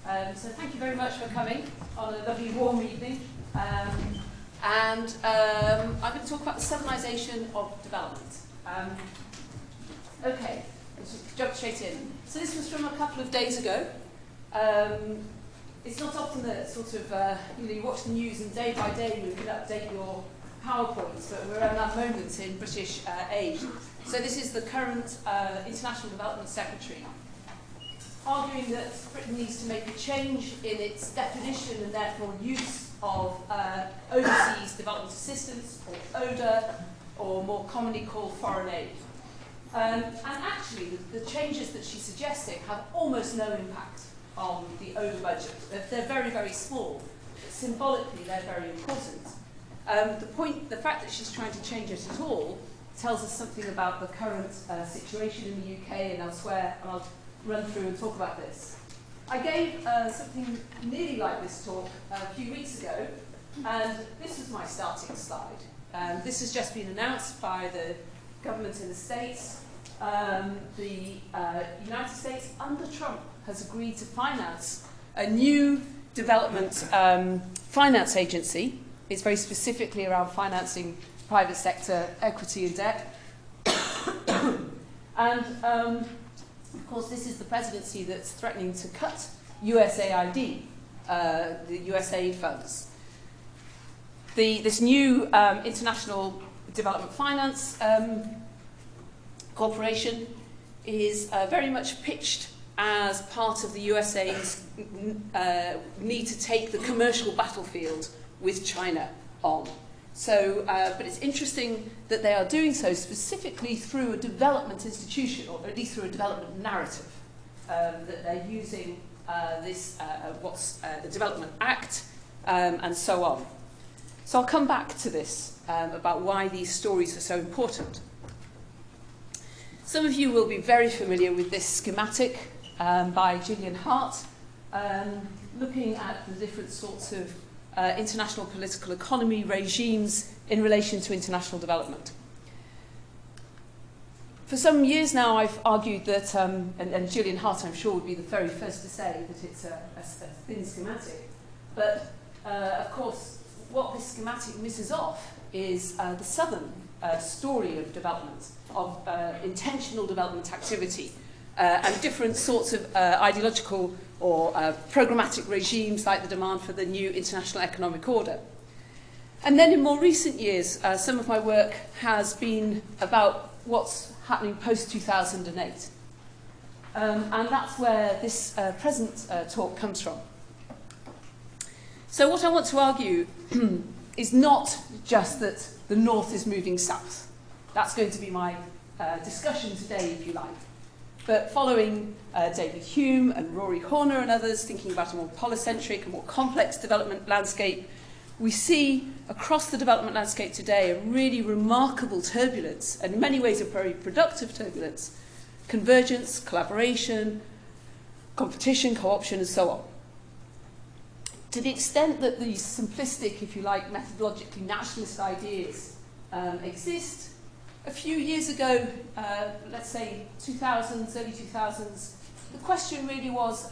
So thank you very much for coming on a lovely warm evening. I'm going to talk about the Southernisation of Development. Okay, let's just jump straight in. So this was from a couple of days ago. It's not often that sort of, you watch the news and day by day you can update your PowerPoints, but we're at that moment in British age. So this is the current International Development Secretary, arguing that Britain needs to make a change in its definition and therefore use of overseas development assistance, or ODA, or more commonly called foreign aid. And actually, the changes that she's suggesting have almost no impact on the ODA budget. They're very, very small, but symbolically they're very important. The fact that she's trying to change it at all tells us something about the current situation in the UK and elsewhere, and I'll run through and talk about this. I gave something nearly like this talk a few weeks ago, and this was my starting slide. This has just been announced by the government in the States. The United States, under Trump, has agreed to finance a new development finance agency. It's very specifically around financing private sector equity and debt. And of course, this is the presidency that's threatening to cut USAID, the USAID funds. This new International Development Finance Corporation is very much pitched as part of the USAID's need to take the commercial battlefield with China on. So, but it's interesting that they are doing so specifically through a development institution, or at least through a development narrative, that they're using the Development Act and so on. So I'll come back to this about why these stories are so important. Some of you will be very familiar with this schematic by Gillian Hart, looking at the different sorts of international political economy regimes in relation to international development. For some years now, I've argued that, and Gillian Hart, I'm sure, would be the very first to say that it's a thin schematic. But, of course, what this schematic misses off is the southern story of development, of intentional development activity, and different sorts of ideological or programmatic regimes like the demand for the new international economic order. And then in more recent years, some of my work has been about what's happening post-2008. And that's where this present talk comes from. So what I want to argue is not just that the North is moving south. That's going to be my discussion today, if you like. But following David Hume and Rory Horner and others thinking about a more polycentric and more complex development landscape, we see across the development landscape today a really remarkable turbulence, and in many ways a very productive turbulence, convergence, collaboration, competition, co-option, and so on. To the extent that these simplistic, if you like, methodologically nationalist ideas exist, a few years ago, let's say 2000s, early 2000s, the question really was,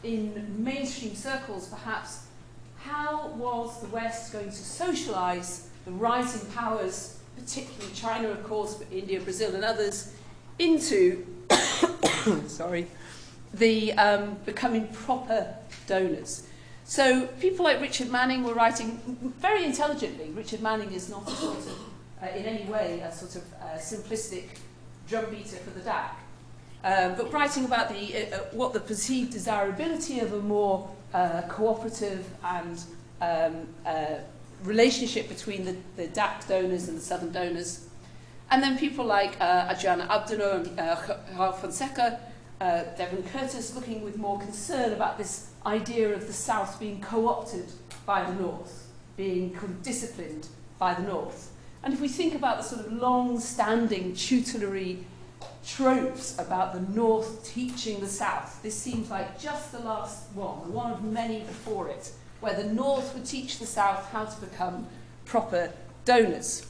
in mainstream circles perhaps, how was the West going to socialise the rising powers, particularly China, of course, but India, Brazil and others, into the becoming proper donors. So people like Richard Manning were writing very intelligently. Richard Manning is not a sort of in any way a sort of simplistic drumbeater for the DAC, but writing about what the perceived desirability of a more cooperative and relationship between the DAC donors and the Southern donors. And then people like Adriana Abdano and João Fonseca, Devon Curtis, looking with more concern about this idea of the South being co-opted by the North, being kind of disciplined by the North. And if we think about the sort of long-standing tutelary tropes about the North teaching the South, this seems like just the last one of many before it, where the North would teach the South how to become proper donors.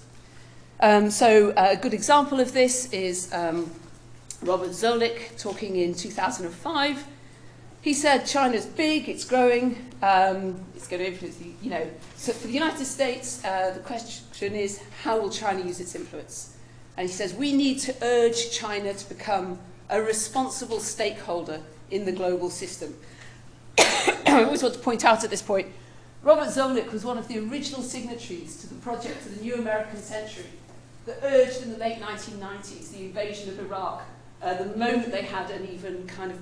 So a good example of this is Robert Zoellick talking in 2005 He said China's big, it's growing, it's going to influence the, So for the United States, the question is, how will China use its influence? And he says, we need to urge China to become a responsible stakeholder in the global system. I always want to point out at this point, Robert Zoellick was one of the original signatories to the project of the New American Century that urged in the late 1990s the invasion of Iraq, the moment they had an even kind of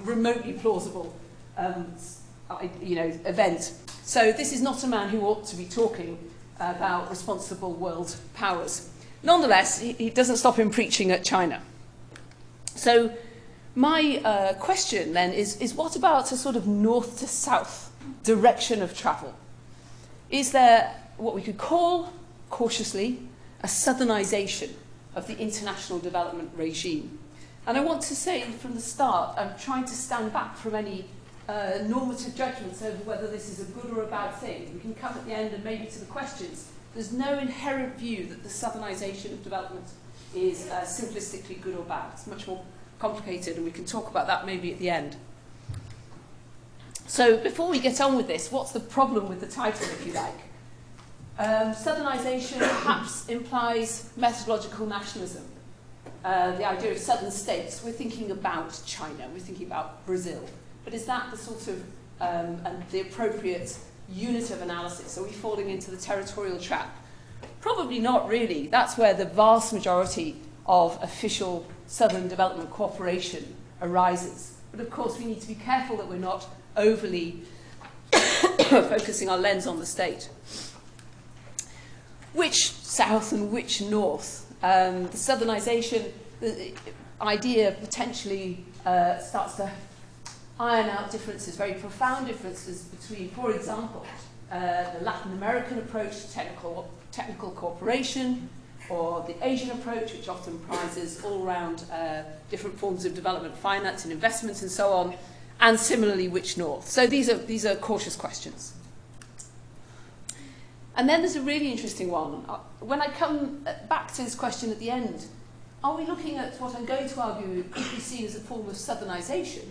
remotely plausible event. So this is not a man who ought to be talking about responsible world powers. Nonetheless, he doesn't stop him preaching at China. So my question then is what about a sort of north to south direction of travel? Is there what we could call, cautiously, a Southernisation of the international development regime? And I want to say from the start, I'm trying to stand back from any normative judgments over whether this is a good or a bad thing. We can come at the end and maybe to the questions. There's no inherent view that the Southernisation of development is simplistically good or bad. It's much more complicated, and we can talk about that maybe at the end. So before we get on with this, what's the problem with the title, if you like? Southernisation perhaps implies methodological nationalism. The idea of southern states, we're thinking about China, we're thinking about Brazil. But is that the sort of the appropriate unit of analysis? Are we falling into the territorial trap? Probably not really. That's where the vast majority of official southern development cooperation arises. But of course we need to be careful that we're not overly focusing our lens on the state. Which south and which north? The Southernisation, the idea potentially starts to iron out differences, very profound differences between, for example, the Latin American approach to technical cooperation, or the Asian approach, which often prizes all around different forms of development finance and investments and so on, and similarly which north. So these are cautious questions. And then there's a really interesting one. When I come back to this question at the end, are we looking at what I'm going to argue could be seen as a form of Southernisation,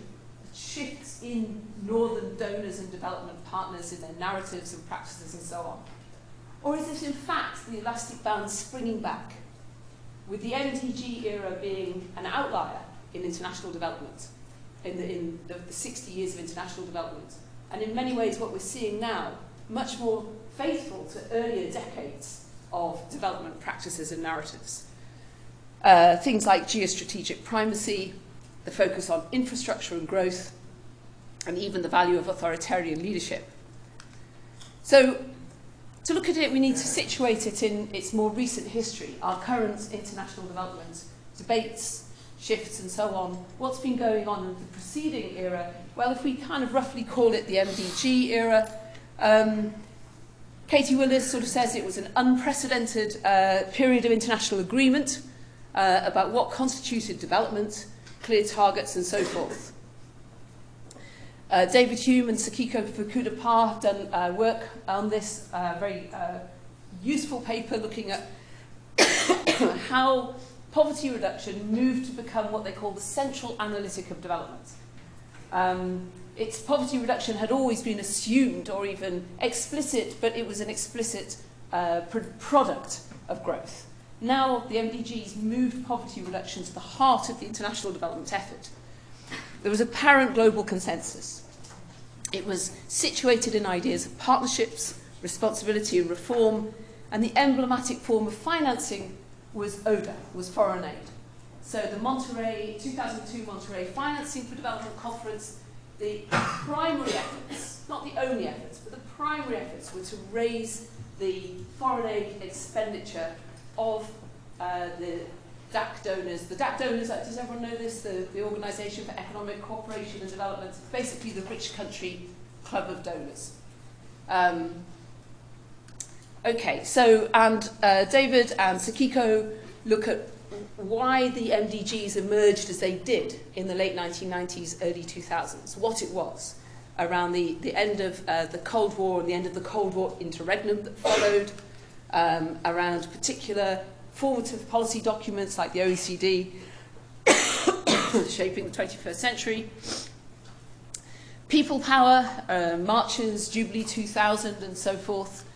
shifts in northern donors and development partners in their narratives and practices and so on? Or is it in fact the elastic band springing back, with the MDG era being an outlier in international development, in the 60 years of international development, and in many ways what we're seeing now, much more faithful to earlier decades of development practices and narratives. Things like geostrategic primacy, the focus on infrastructure and growth, and even the value of authoritarian leadership. So, to look at it, we need to situate it in its more recent history, our current international development, debates, shifts, and so on. What's been going on in the preceding era? Well, if we kind of roughly call it the MDG era, Katie Willis sort of says it was an unprecedented period of international agreement about what constituted development, clear targets, and so forth. David Hume and Sakiko Fukuda-Pa have done work on this very useful paper looking at how poverty reduction moved to become what they call the central analytic of development. Its poverty reduction had always been assumed or even explicit, but it was an explicit product of growth. Now the MDGs moved poverty reduction to the heart of the international development effort. There was apparent global consensus. It was situated in ideas of partnerships, responsibility and reform, and the emblematic form of financing was ODA, was foreign aid. So the 2002 Monterey Financing for Development Conference, the primary efforts, not the only efforts, but the primary efforts were to raise the foreign aid expenditure of the DAC donors. The DAC donors, does everyone know this? The Organisation for Economic Cooperation and Development, basically the rich country club of donors. Okay, so, and David and Sakiko look at why the MDGs emerged as they did in the late 1990s, early 2000s, what it was around the end of the Cold War and the end of the Cold War interregnum that followed, around particular formative policy documents like the OECD, shaping the 21st century, people power, marches, Jubilee 2000 and so forth,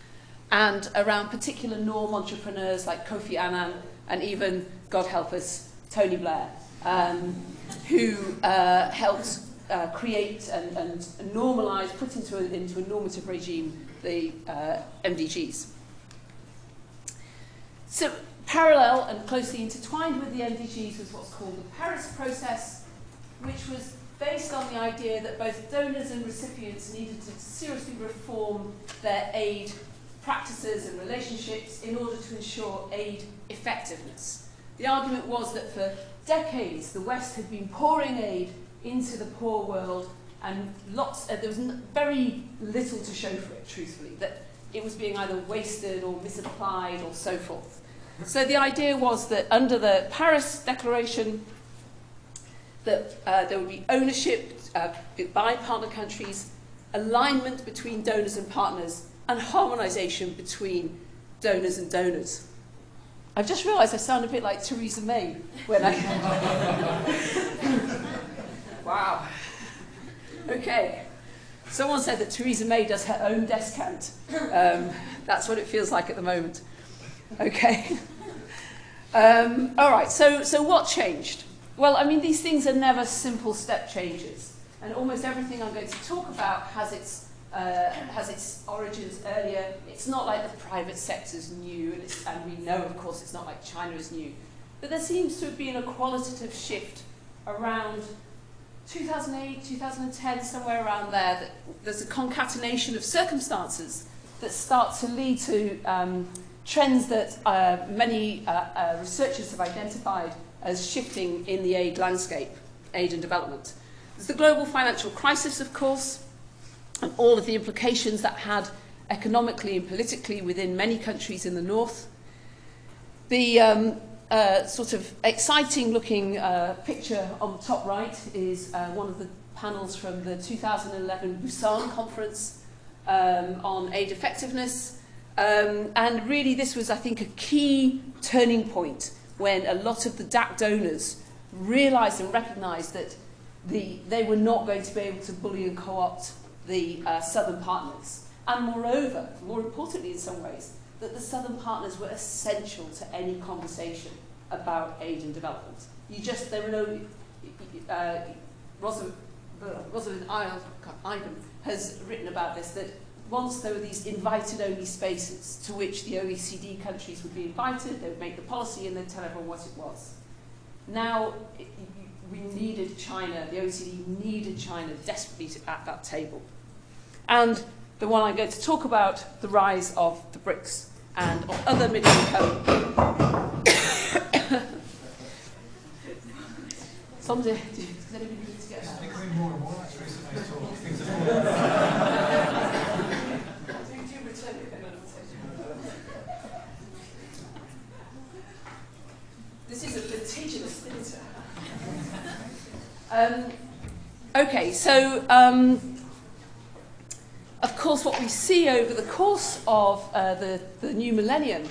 and around particular norm entrepreneurs like Kofi Annan and even, God help us, Tony Blair, who helped create and normalise, put into a normative regime the MDGs. So parallel and closely intertwined with the MDGs was what's called the Paris process, which was based on the idea that both donors and recipients needed to seriously reform their aid practices and relationships in order to ensure aid effectiveness. The argument was that for decades the West had been pouring aid into the poor world, and there was very little to show for it, truthfully, that it was being either wasted or misapplied or so forth. So the idea was that under the Paris Declaration, that there would be ownership by partner countries, alignment between donors and partners, and harmonisation between donors and donors. I've just realised I sound a bit like Theresa May when I... Wow. Okay. Someone said that Theresa May does her own descant. That's what it feels like at the moment. Okay. All right, so what changed? Well, I mean, these things are never simple step changes. And almost everything I'm going to talk about has its origins earlier. It's not like the private sector's new, and we know, of course, it's not like China is new. But there seems to have been a qualitative shift around 2008, 2010, somewhere around there. That there's a concatenation of circumstances that start to lead to trends that many researchers have identified as shifting in the aid landscape, aid and development. There's the global financial crisis, of course, and all of the implications that had economically and politically within many countries in the north. The sort of exciting-looking picture on the top right is one of the panels from the 2011 Busan conference on aid effectiveness. And really this was, I think, a key turning point when a lot of the DAC donors realised and recognised that they were not going to be able to bully and co-opt the southern partners. And moreover, more importantly in some ways, that the southern partners were essential to any conversation about aid and development. There were no... Rosalind Ivan has written about this, that once there were these invited-only spaces to which the OECD countries would be invited, they would make the policy and then tell everyone what it was. Now, we needed China, the OECD needed China desperately at that table. And the one I'm going to talk about, the rise of the BRICS and of other middle-income... Does anybody need to get that? It's becoming more and more like Theresa May's talk. Things are This is a litigious theatre. Okay, so of course what we see over the course of the new millennium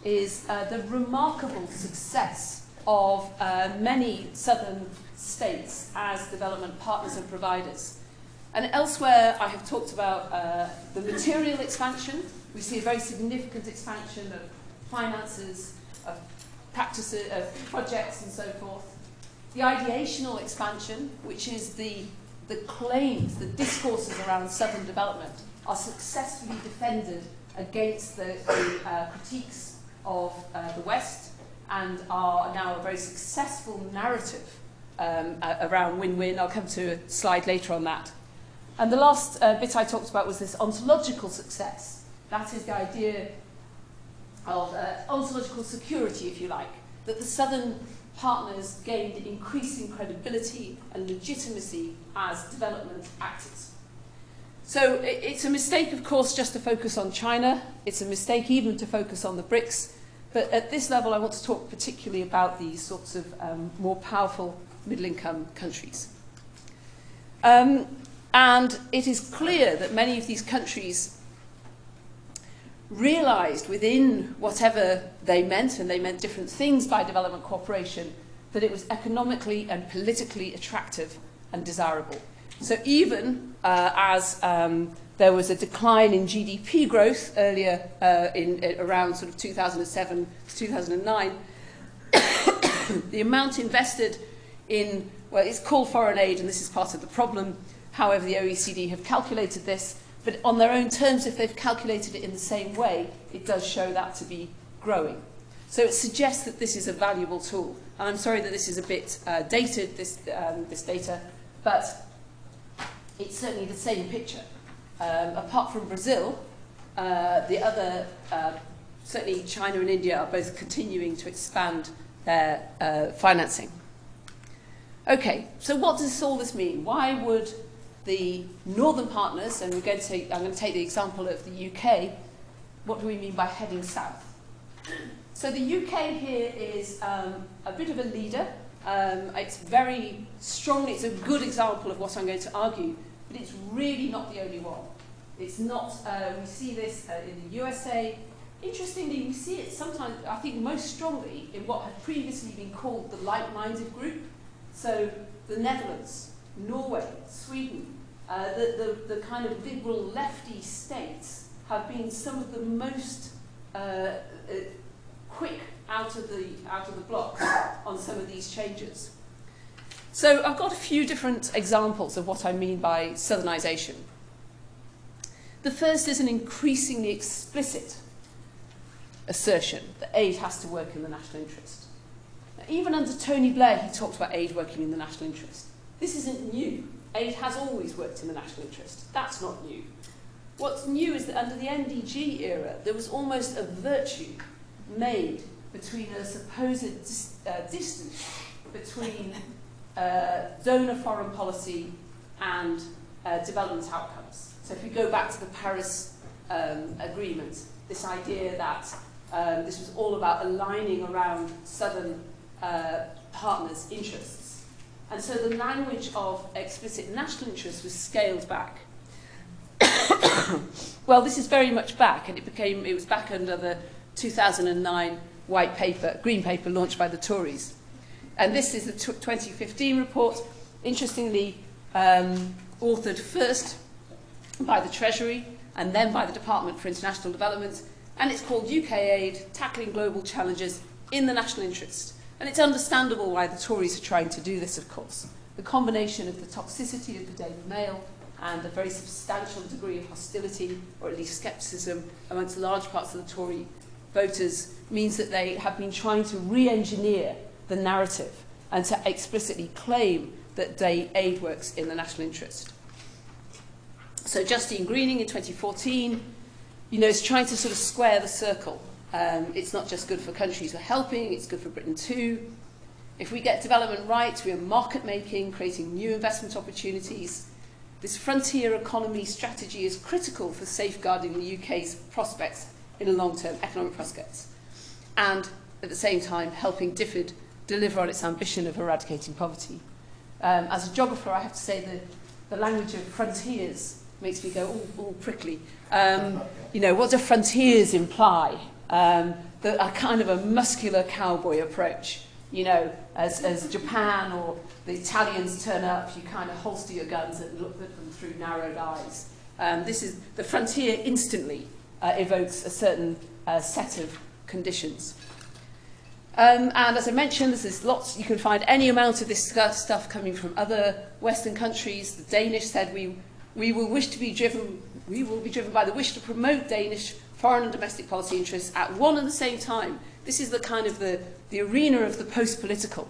is the remarkable success of many southern states as development partners and providers. And elsewhere I have talked about the material expansion. We see a very significant expansion of finances, of practices, of projects and so forth. The ideational expansion, which is the claims, the discourses around southern development, are successfully defended against the critiques of the West and are now a very successful narrative around win-win. I'll come to a slide later on that. And the last bit I talked about was this ontological success. That is the idea of ontological security, if you like, that the southern partners gained increasing credibility and legitimacy as development actors. So it's a mistake, of course, just to focus on China. It's a mistake even to focus on the BRICS. But at this level, I want to talk particularly about these sorts of more powerful middle-income countries. And it is clear that many of these countries realised within whatever they meant, and they meant different things by development cooperation, that it was economically and politically attractive and desirable. So even as there was a decline in GDP growth earlier around sort of 2007 to 2009, the amount invested in, well, it's called foreign aid, and this is part of the problem. However, the OECD have calculated this, but on their own terms, if they've calculated it in the same way, it does show that to be growing. So it suggests that this is a valuable tool. And I'm sorry that this is a bit dated, this data, but it's certainly the same picture. Apart from Brazil, the other, certainly China and India, are both continuing to expand their financing. Okay, so what does all this mean? Why would the northern partners, and I'm going to take the example of the UK, what do we mean by heading south? So the UK here is a bit of a leader. It's very strong. It's a good example of what I'm going to argue, but it's really not the only one. It's not, we see this in the USA. Interestingly, we see it sometimes, I think most strongly, in what had previously been called the like-minded group. So the Netherlands, Norway, Sweden, the kind of liberal lefty states have been some of the most quick out of the blocks on some of these changes. So I've got a few different examples of what I mean by Southernisation. The first is an increasingly explicit assertion that aid has to work in the national interest. Now, even under Tony Blair, he talked about aid working in the national interest. This isn't new. Aid has always worked in the national interest. That's not new. What's new is that under the NDG era, there was almost a virtue made between a supposed distance between donor foreign policy and development outcomes. So if we go back to the Paris Agreement, this idea that this was all about aligning around southern partners' interests. And so the language of explicit national interest was scaled back. Well, this is very much back, and it was back under the 2009 white paper, green paper launched by the Tories. And this is the 2015 report, interestingly authored first by the Treasury and then by the Department for International Development, and it's called UK Aid, Tackling Global Challenges in the National Interest. And it's understandable why the Tories are trying to do this, of course. The combination of the toxicity of the Daily Mail and a very substantial degree of hostility, or at least scepticism, amongst large parts of the Tory voters means that they have been trying to re-engineer the narrative and to explicitly claim that aid works in the national interest. So Justine Greening in 2014, is trying to sort of square the circle. It's not just good for countries we're helping, it's good for Britain too. If we get development right, we are market making, creating new investment opportunities. This frontier economy strategy is critical for safeguarding the UK's prospects in the long-term economic prospects, and at the same time helping DFID deliver on its ambition of eradicating poverty. As a geographer, I have to say that the language of frontiers makes me go all prickly. What do frontiers imply? A kind of a muscular cowboy approach. As Japan or the Italians turn up, you kind of holster your guns and look at them through narrowed eyes. The frontier instantly evokes a certain set of conditions. And as I mentioned, there's lots, you can find any amount of this stuff coming from other Western countries. The Danish said we will be driven by the wish to promote Danish foreign and domestic policy interests at one and the same time. This is the kind of the arena of the post-political,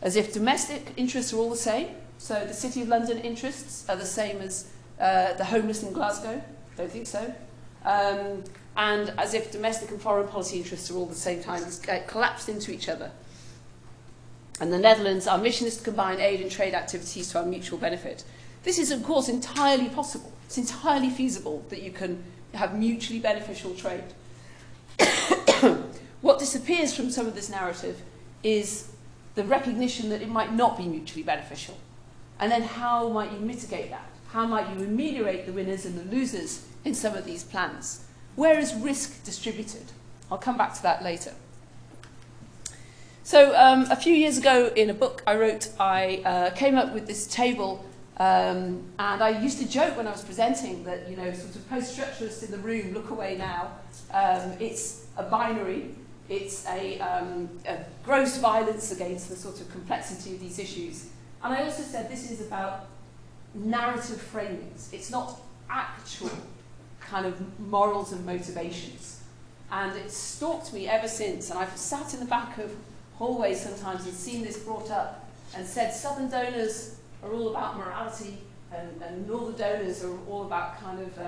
as if domestic interests are all the same. So the City of London interests are the same as the homeless in Glasgow. Don't think so. And as if domestic and foreign policy interests are all the same time, it's collapsed into each other. And the Netherlands, our mission is to combine aid and trade activities to our mutual benefit. This is, of course, entirely possible. It's entirely feasible that you can have mutually beneficial trade. What disappears from some of this narrative is the recognition that it might not be mutually beneficial. And then how might you mitigate that? How might you ameliorate the winners and the losers in some of these plans? Where is risk distributed? I'll come back to that later. So a few years ago in a book I wrote, I came up with this table And I used to joke when I was presenting that, you know, sort of post-structuralists in the room, look away now. It's a binary. It's a gross violence against the sort of complexity of these issues. And I also said this is about narrative framings. It's not actual kind of morals and motivations. And it's stalked me ever since. And I've sat in the back of hallways sometimes and seen this brought up and said Southern donors are all about morality and Northern donors are all about kind of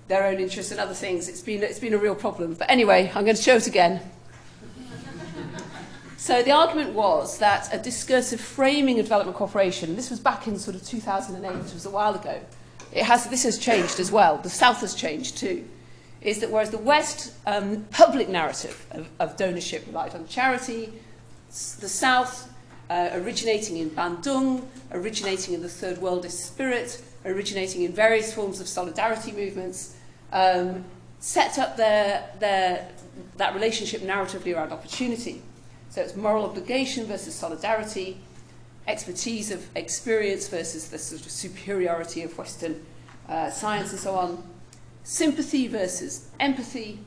their own interests and other things. It's been a real problem. But anyway, I'm going to show it again. So the argument was that a discursive framing of development cooperation, this was back in sort of 2008, which was a while ago, this has changed as well, the South has changed too, is that whereas the West public narrative of donorship relied on charity, the South, originating in Bandung, originating in the Third Worldist spirit, originating in various forms of solidarity movements, set up that relationship narratively around opportunity. So it's moral obligation versus solidarity, expertise of experience versus the sort of superiority of Western science and so on, sympathy versus empathy,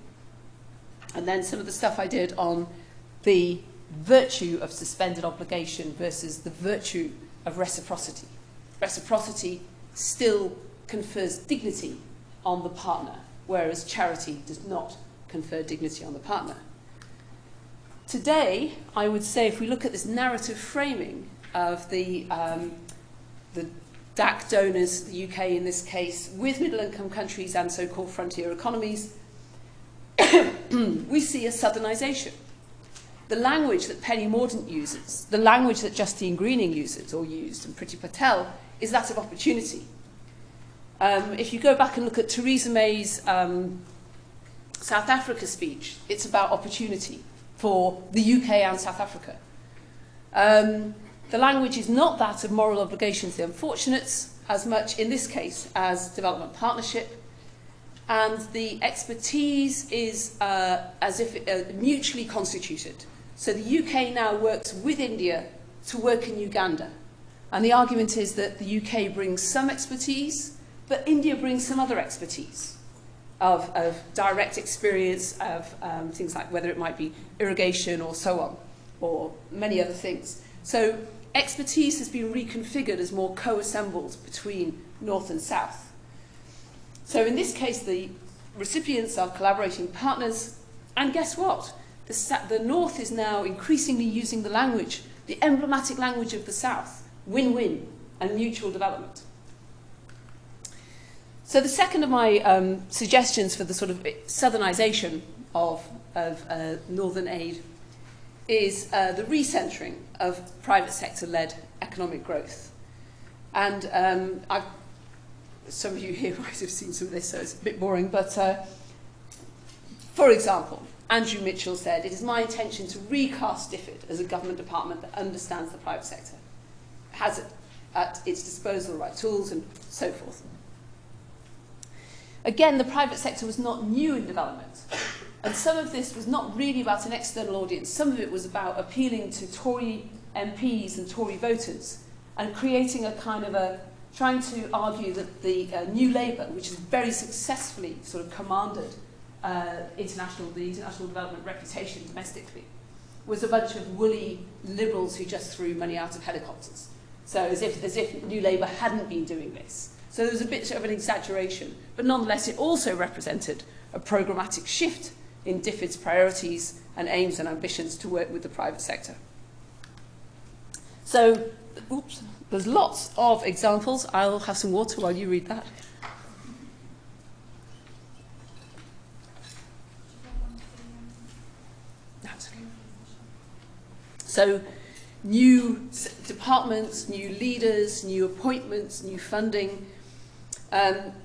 and then some of the stuff I did on the virtue of suspended obligation versus the virtue of reciprocity. Reciprocity still confers dignity on the partner, whereas charity does not confer dignity on the partner. Today, I would say, if we look at this narrative framing of the DAC donors, the UK in this case, with middle-income countries and so-called frontier economies, we see a Southernisation. The language that Penny Mordaunt uses, the language that Justine Greening uses, or used, and Priti Patel, is that of opportunity. If you go back and look at Theresa May's South Africa speech, it's about opportunity for the UK and South Africa. The language is not that of moral obligations to the unfortunates, as much in this case as development partnership. And the expertise is as if mutually constituted. So the UK now works with India to work in Uganda. And the argument is that the UK brings some expertise, but India brings some other expertise of direct experience of things like whether it might be irrigation or so on, or many other things. So expertise has been reconfigured as more co-assembled between North and South. So in this case, the recipients are collaborating partners, and guess what? The North is now increasingly using the language, the emblematic language of the South, win-win and mutual development. So the second of my suggestions for the sort of Southernisation of Northern aid is the recentering of private sector-led economic growth. And some of you here might have seen some of this, so it's a bit boring, but for example, Andrew Mitchell said, "It is my intention to recast DFID as a government department that understands the private sector, has at its disposal the right tools," and so forth. Again, the private sector was not new in development. And some of this was not really about an external audience. Some of it was about appealing to Tory MPs and Tory voters and creating a kind of trying to argue that the New Labour, which has very successfully sort of commanded the international development reputation domestically, was a bunch of woolly liberals who just threw money out of helicopters. So as if New Labour hadn't been doing this. So there was a bit of an exaggeration, but nonetheless it also represented a programmatic shift in DFID's priorities and aims and ambitions to work with the private sector. So, oops, there's lots of examples. I'll have some water while you read that. That's okay. So, new departments, new leaders, new appointments, new funding.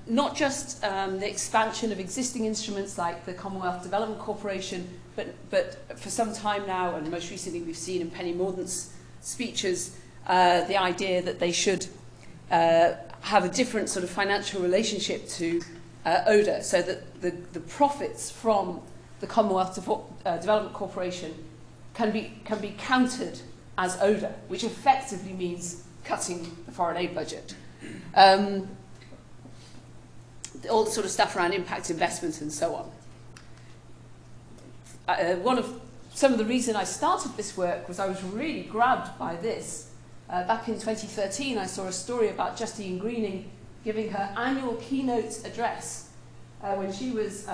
Not just the expansion of existing instruments like the Commonwealth Development Corporation, but for some time now, and most recently we've seen in Penny Mordaunt's speeches, the idea that they should have a different sort of financial relationship to ODA, so that the profits from the Commonwealth Development Corporation can be counted as ODA, which effectively means cutting the foreign aid budget. All the sort of stuff around impact investment and so on. Some of the reason I started this work was I was really grabbed by this. Back in 2013, I saw a story about Justine Greening giving her annual keynote address when she was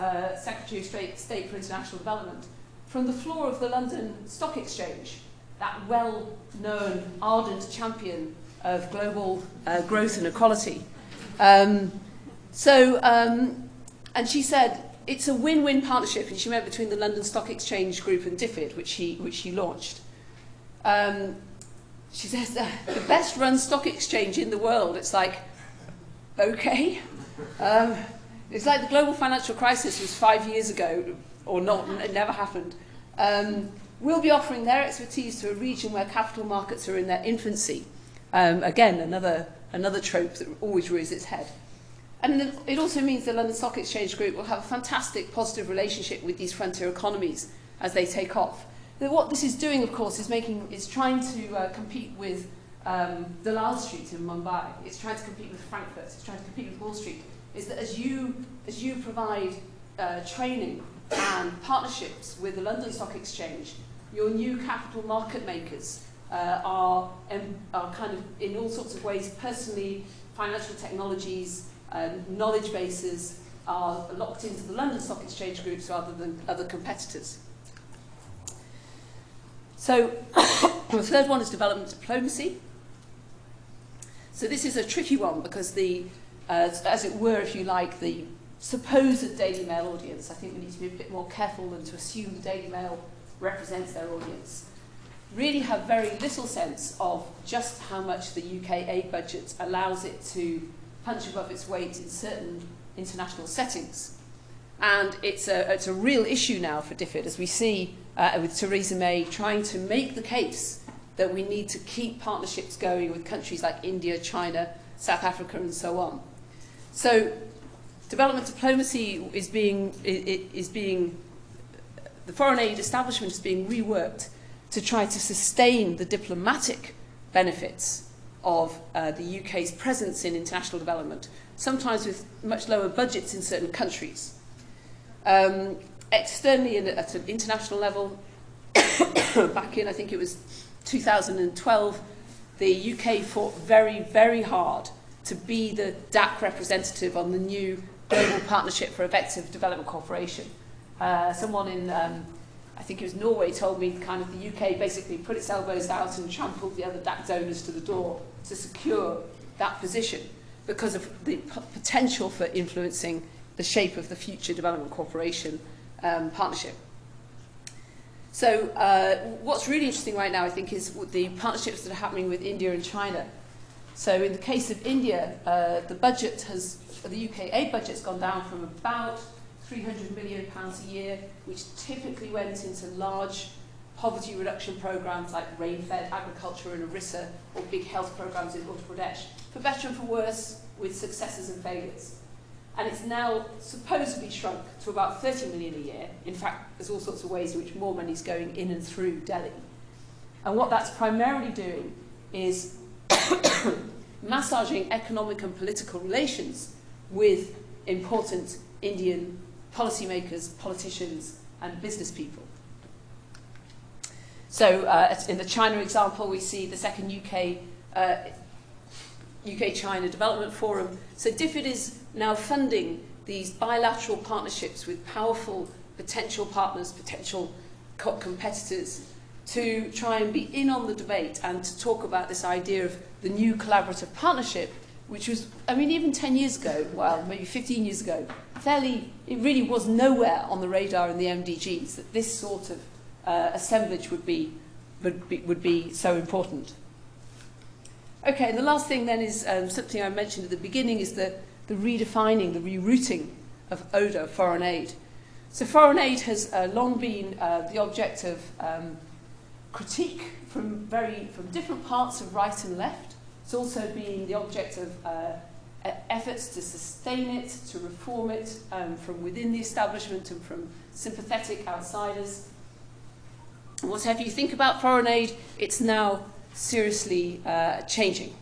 Secretary of State for International Development from the floor of the London Stock Exchange, that well-known, ardent champion of global growth and equality. And she said, it's a win-win partnership, and she meant between the London Stock Exchange Group and DFID, which she launched. She says, the best run stock exchange in the world. It's like, okay. It's like the global financial crisis was 5 years ago, or not, it never happened. Will be offering their expertise to a region where capital markets are in their infancy. Again, another trope that always rears its head. And it also means the London Stock Exchange Group will have a fantastic positive relationship with these frontier economies as they take off. What this is doing, of course, is trying to compete with Dalal Street in Mumbai. It's trying to compete with Frankfurt. It's trying to compete with Wall Street. Is that as you provide training and partnerships with the London Stock Exchange, your new capital market makers are kind of in all sorts of ways personally, financial technologies, knowledge bases are locked into the London Stock Exchange groups rather than other competitors. So the third one is development diplomacy. So this is a tricky one because as it were, if you like, the supposed Daily Mail audience, I think we need to be a bit more careful than to assume the Daily Mail represents their audience, really have very little sense of just how much the UK aid budget allows it to punch above its weight in certain international settings. And it's a real issue now for DFID, as we see with Theresa May trying to make the case that we need to keep partnerships going with countries like India, China, South Africa, and so on. So development diplomacy is being the foreign aid establishment is being reworked to try to sustain the diplomatic benefits of the UK's presence in international development, sometimes with much lower budgets in certain countries. Externally, at an international level, back in, I think it was 2012, the UK fought very, very hard to be the DAC representative on the new Global Partnership for Effective Development Cooperation. Someone in, I think it was Norway, told me kind of the UK basically put its elbows out and trampled the other DAC donors to the door to secure that position because of the potential for influencing the shape of the future development cooperation partnership. So what's really interesting right now, I think, is the partnerships that are happening with India and China. So in the case of India, the UK aid budget's gone down from about £300 million a year, which typically went into large poverty reduction programs like rain-fed agriculture and Orissa, or big health programs in Uttar Pradesh, for better and for worse, with successes and failures. And it's now supposedly shrunk to about 30 million a year. In fact, there's all sorts of ways in which more money is going in and through Delhi. And what that's primarily doing is massaging economic and political relations with important Indian policymakers, politicians, and business people. So in the China example, we see the second UK-China Development Forum. So DFID is now funding these bilateral partnerships with powerful potential partners, potential competitors, to try and be in on the debate and to talk about this idea of the new collaborative partnership, which was, I mean, even 10 years ago, well, maybe 15 years ago, it really was nowhere on the radar in the MDGs that this sort of assemblage would be so important. Okay, and the last thing then is something I mentioned at the beginning, is the redefining, the rerouting of ODA, foreign aid. So foreign aid has long been the object of critique from different parts of right and left. It's also been the object of efforts to sustain it, to reform it from within the establishment and from sympathetic outsiders. Whatever you think about foreign aid, it's now seriously changing.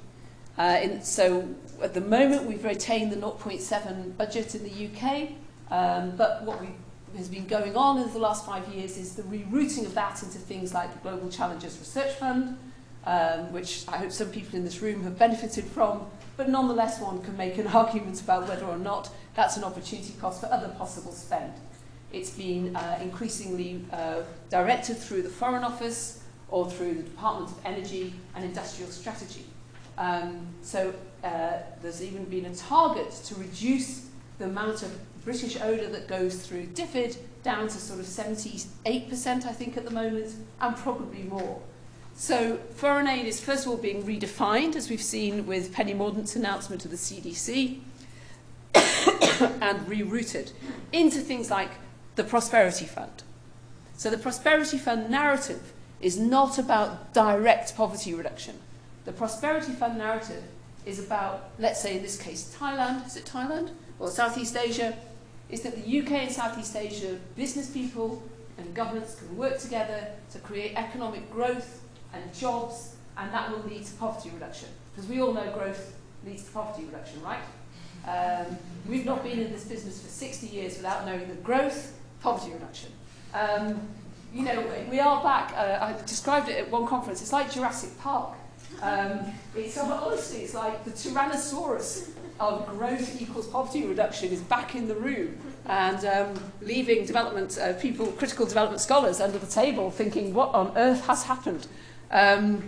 So at the moment we've retained the 0.7 budget in the UK, but what has been going on in the last 5 years is the rerouting of that into things like the Global Challenges Research Fund, which I hope some people in this room have benefited from, but nonetheless one can make an argument about whether or not that's an opportunity cost for other possible spend. It's been increasingly directed through the Foreign Office or through the Department of Energy and Industrial Strategy. There's even been a target to reduce the amount of British ODA that goes through DFID down to sort of 78%, I think, at the moment, and probably more. So foreign aid is first of all being redefined, as we've seen with Penny Mordaunt's announcement of the CDC, and rerouted into things like the Prosperity Fund. So the Prosperity Fund narrative is not about direct poverty reduction. The Prosperity Fund narrative is about, let's say in this case, Thailand, is it Thailand? Or Southeast Asia, is that the UK and Southeast Asia business people and governments can work together to create economic growth and jobs, and that will lead to poverty reduction. Because we all know growth leads to poverty reduction, right? We've not been in this business for 60 years without knowing that growth, poverty reduction. You know, we are back, I described it at one conference, it's like Jurassic Park. Honestly, it's like the Tyrannosaurus of growth equals poverty reduction is back in the room and leaving development people, critical development scholars under the table thinking, what on earth has happened? Again,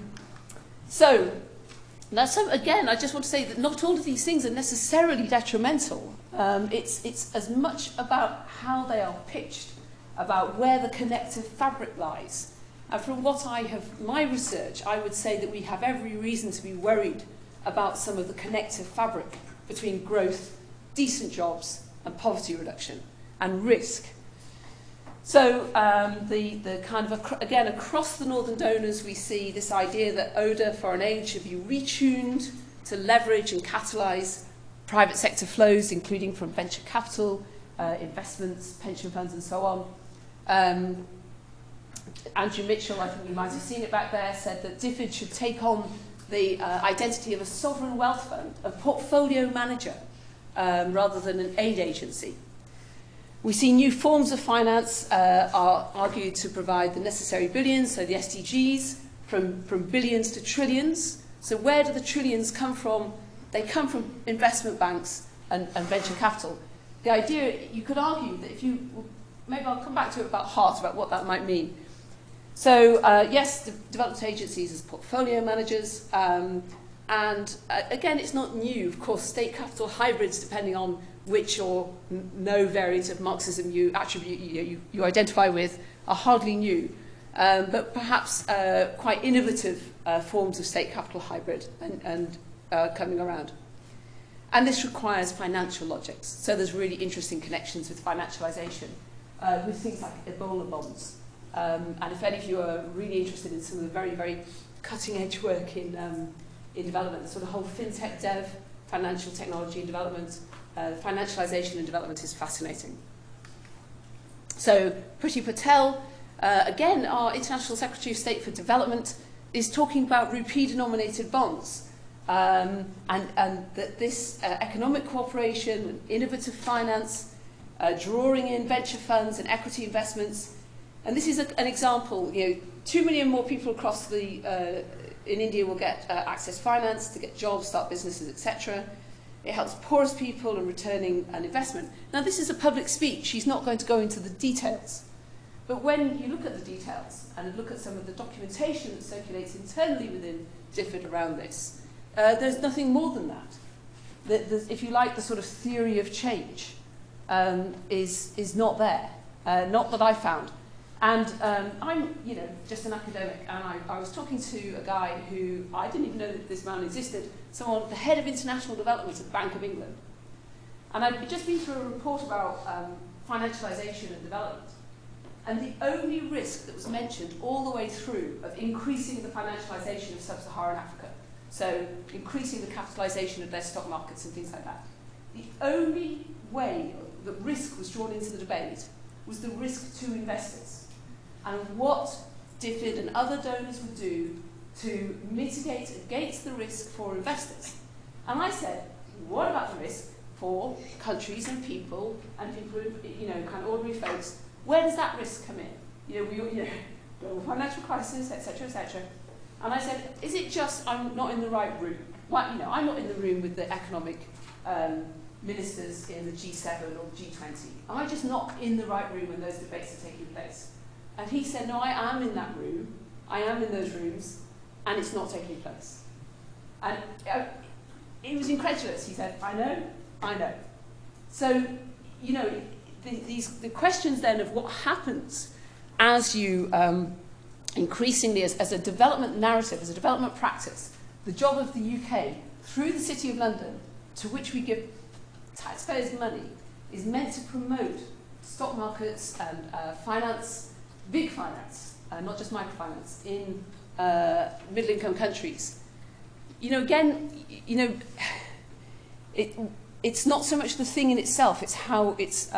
I just want to say that not all of these things are necessarily detrimental. It's as much about how they are pitched, about where the connective fabric lies. And from what my research, I would say that we have every reason to be worried about some of the connective fabric between growth, decent jobs, and poverty reduction, and risk. So the kind of, again, across the northern donors, we see this idea that ODA, foreign aid, should be retuned to leverage and catalyse private sector flows, including from venture capital, investments, pension funds, and so on. Andrew Mitchell, I think you might have seen it back there, said that DFID should take on the identity of a sovereign wealth fund, a portfolio manager, rather than an aid agency. We see new forms of finance are argued to provide the necessary billions, so the SDGs, from billions to trillions. So where do the trillions come from? They come from investment banks and venture capital. The idea, you could argue that if you, maybe I'll come back to it about heart, about what that might mean. So yes, the development agencies as portfolio managers, and again, it's not new. Of course, state capital hybrids, depending on which or no variant of Marxism you identify with, are hardly new, but perhaps quite innovative forms of state capital hybrid and coming around. And this requires financial logics. So there's really interesting connections with financialization, with things like Ebola bonds. And if any of you are really interested in some of the very, very cutting-edge work in development, the sort of whole fintech dev, financial technology and development, financialization and development is fascinating. So Priti Patel, again, our International Secretary of State for Development, is talking about rupee-denominated bonds. And that this economic cooperation and innovative finance, drawing in venture funds and equity investments. And this is an example, 2 million more people across in India will get access finance to get jobs, start businesses, etc. It helps poorest people in returning an investment. Now, this is a public speech. She's not going to go into the details. But when you look at the details and look at some of the documentation that circulates internally within DFID around this, there's nothing more than that. If you like, the sort of theory of change is not there, not that I found. And I'm, just an academic, and I was talking to a guy who, I didn't even know that this man existed, someone, the head of international development at the Bank of England. And I'd just been through a report about financialization and development. And the only risk that was mentioned all the way through of increasing the financialization of sub-Saharan Africa, so increasing the capitalization of their stock markets and things like that, the only way that risk was drawn into the debate was the risk to investors. And what DFID and other donors would do to mitigate against the risk for investors. And I said, what about the risk for countries and people who, you know, kind of ordinary folks? Where does that risk come in? You know, global financial crisis, etc., etc. And I said, is it just I'm not in the right room? Well, you know, I'm not in the room with the economic ministers in the G7 or G20. Am I just not in the right room when those debates are taking place? And he said, no, I am in that room. I am in those rooms, and it's not taking place. And he was incredulous. He said, I know. So, you know, the questions then of what happens as you increasingly, as a development narrative, as a development practice, the job of the UK through the City of London, to which we give taxpayers' money, is meant to promote stock markets and finance, big finance, not just microfinance, in middle-income countries. You know, again, you know, it's not so much the thing in itself; it's how it's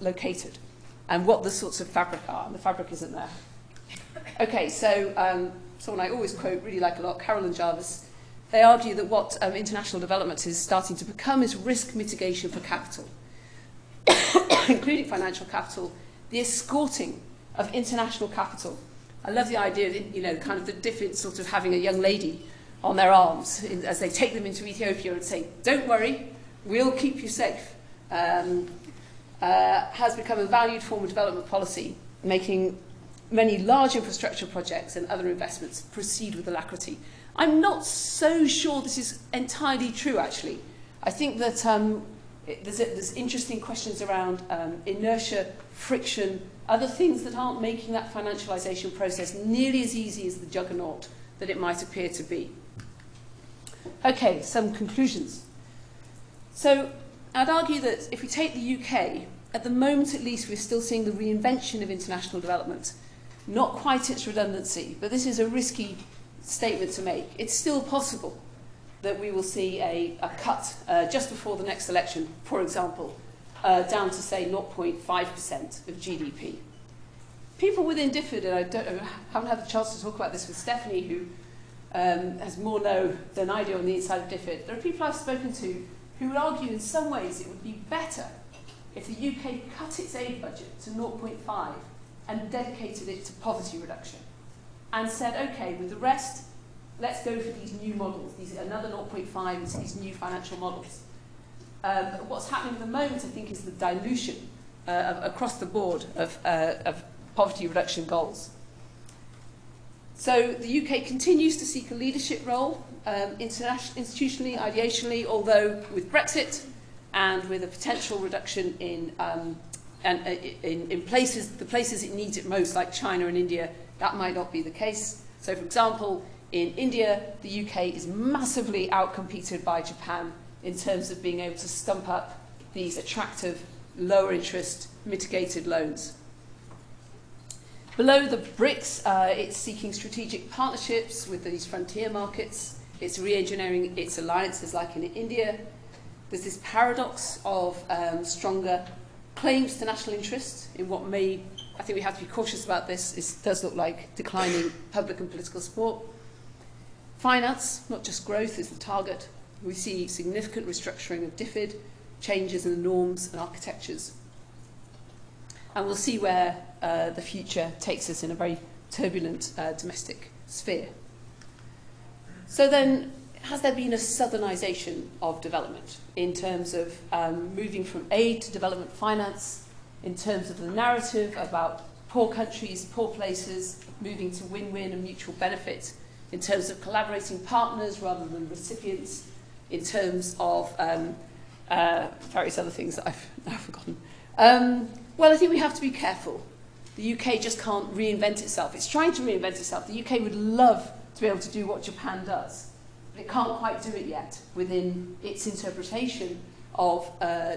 located, and what the sorts of fabric are. And the fabric isn't there. Okay, so someone I always quote, really like a lot, Carroll and Jarvis. They argue that what international development is starting to become is risk mitigation for capital, including financial capital, the escorting of international capital. I love the idea of, you know, kind of the different sort of having a young lady on their arms as they take them into Ethiopia and say, don't worry, we'll keep you safe, has become a valued form of development policy, making many large infrastructure projects and other investments proceed with alacrity. I'm not so sure this is entirely true, actually. I think that there's interesting questions around inertia, friction, other things that aren't making that financialisation process nearly as easy as the juggernaut that it might appear to be. Okay, some conclusions. So I'd argue that if we take the UK, at the moment at least we're still seeing the reinvention of international development, not quite its redundancy, but this is a risky statement to make. It's still possible that we will see a cut just before the next election, for example, down to, say, 0.5% of GDP. People within DFID, and I haven't had the chance to talk about this with Stephanie, who has more know than I do on the inside of DFID, there are people I've spoken to who would argue in some ways it would be better if the UK cut its aid budget to 0.5 and dedicated it to poverty reduction, and said, okay, with the rest, let's go for these new models, another 0.5 into these new financial models. What's happening at the moment, I think, is the dilution across the board of poverty reduction goals. So the UK continues to seek a leadership role, institutionally, ideationally, although with Brexit and with a potential reduction in places, the places it needs it most, like China and India, that might not be the case. So, for example, in India, the UK is massively outcompeted by Japan in terms of being able to stump up these attractive, lower interest, mitigated loans. Below the BRICS, it's seeking strategic partnerships with these frontier markets. It's re-engineering its alliances like in India. There's this paradox of stronger claims to national interest in what may, I think we have to be cautious about this, it does look like declining public and political support. Finance, not just growth, is the target. We see significant restructuring of DFID, changes in the norms and architectures. And we'll see where the future takes us in a very turbulent domestic sphere. So then, has there been a Southernisation of development in terms of moving from aid to development finance, in terms of the narrative about poor countries, poor places, moving to win-win and mutual benefit, in terms of collaborating partners rather than recipients, in terms of various other things that I've now forgotten. Well, I think we have to be careful. The UK just can't reinvent itself. It's trying to reinvent itself. The UK would love to be able to do what Japan does, but it can't quite do it yet within its interpretation of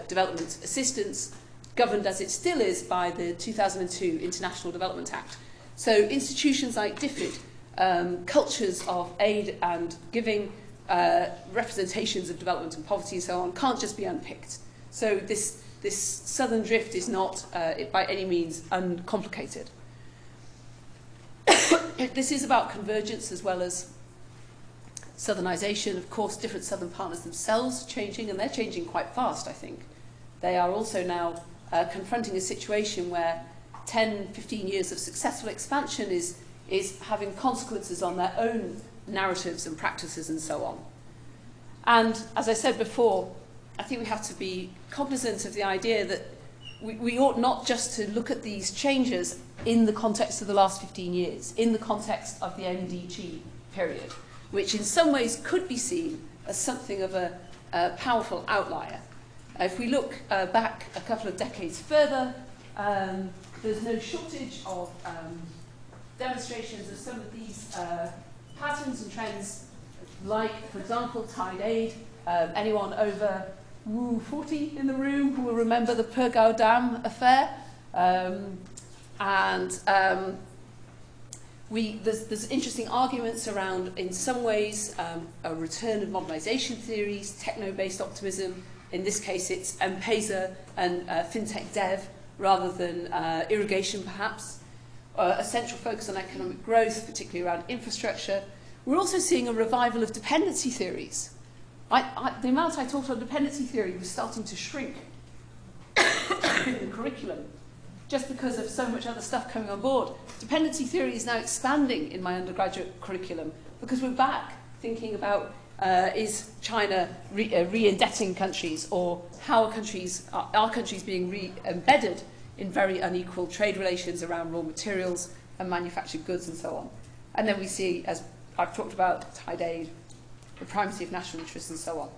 development assistance, governed as it still is by the 2002 International Development Act. So institutions like DFID, cultures of aid and giving, representations of development and poverty and so on, can't just be unpicked. So this southern drift is not by any means uncomplicated. This is about convergence as well as Southernisation. Of course, different Southern partners themselves are changing, and they're changing quite fast, I think. They are also now confronting a situation where 10, 15 years of successful expansion is having consequences on their own narratives and practices and so on. And as I said before, I think we have to be cognizant of the idea that we ought not just to look at these changes in the context of the last 15 years, in the context of the MDG period, which in some ways could be seen as something of a powerful outlier. If we look back a couple of decades further, there's no shortage of demonstrations of some of these patterns and trends, like, for example, tide aid. Anyone over 40 in the room who will remember the Pergau Dam affair? There's interesting arguments around, in some ways, a return of modernization theories, techno-based optimism. In this case, it's M-Pesa and fintech dev rather than irrigation, perhaps. A central focus on economic growth, particularly around infrastructure. We're also seeing a revival of dependency theories. The amount I taught on dependency theory was starting to shrink in the curriculum, just because of so much other stuff coming on board. Dependency theory is now expanding in my undergraduate curriculum because we're back thinking about is China re-indebting countries, or how are countries being re-embedded in very unequal trade relations around raw materials and manufactured goods and so on. And then we see, as I've talked about, tide aid, the primacy of national interests and so on.